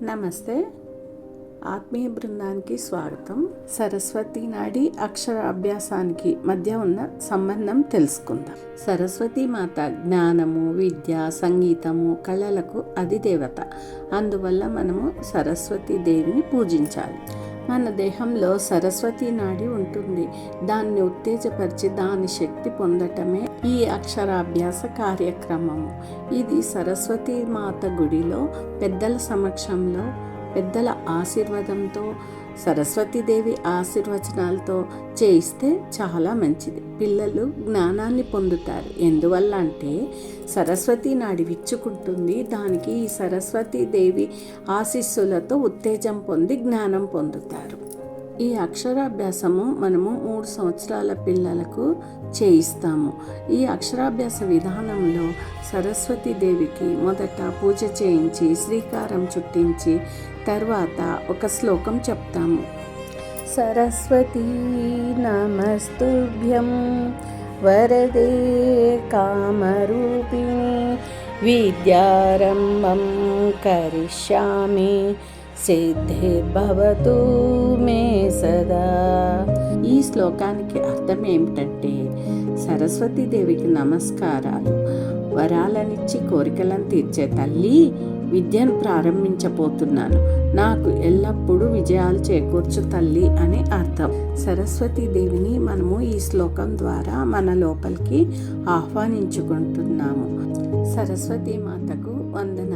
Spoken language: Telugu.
నమస్తే. ఆత్మీయ బృందానికి స్వాగతం. సరస్వతి నాడి అక్షరాభ్యాసానికి మధ్య ఉన్న సంబంధం తెలుసుకుందాం. సరస్వతి మాత జ్ఞానము, విద్య, సంగీతము, కళలకు అధిదేవత. అందువల్ల మనము సరస్వతి దేవిని పూజించాలి. మన దేహంలో సరస్వతి నాడి ఉంటుంది. దాన్ని ఉత్తేజపరిచి దాని శక్తి పొందటమే ఈ అక్షరాభ్యాస కార్యక్రమము. ఇది సరస్వతి మాత గుడిలో పెద్దల సమక్షంలో, పెద్దల ఆశీర్వాదంతో, సరస్వతీదేవి ఆశీర్వచనాలతో చేయిస్తే చాలా మంచిది. పిల్లలు జ్ఞానాన్ని పొందుతారు. ఎందువల్ల అంటే సరస్వతి నాడి విచ్చుకుంటుంది. దానికి ఈ సరస్వతీదేవి ఆశీస్సులతో ఉత్తేజం పొంది జ్ఞానం పొందుతారు. ఈ అక్షరాభ్యాసము మనము 3 సంవత్సరాల పిల్లలకు చేయిస్తాము. ఈ అక్షరాభ్యాస విధానంలో సరస్వతీదేవికి మొదట పూజ చేయించి శ్రీకారం చుట్టించి తర్వాత ఒక శ్లోకం చెప్తాము. సరస్వతీ నమస్తుభ్యం వరదే కామరూపిణి విద్యారంభం కరిష్యామి సిద్ధిర్భవతు మే సదా. ఈ శ్లోకానికి అర్థం ఏమిటంటే సరస్వతీదేవికి నమస్కారాలు. వరాలనిచ్చి కోరికలను తీర్చే తల్లి, విద్యను ప్రారంభించబోతున్నాను. నాకు ఎల్లప్పుడూ విజయాలు చేకూర్చు తల్లి అని అర్థం. సరస్వతీదేవిని మనము ఈ శ్లోకం ద్వారా మన లోపలికి ఆహ్వానించుకుంటున్నాము. సరస్వతీ మాతకు వందనం.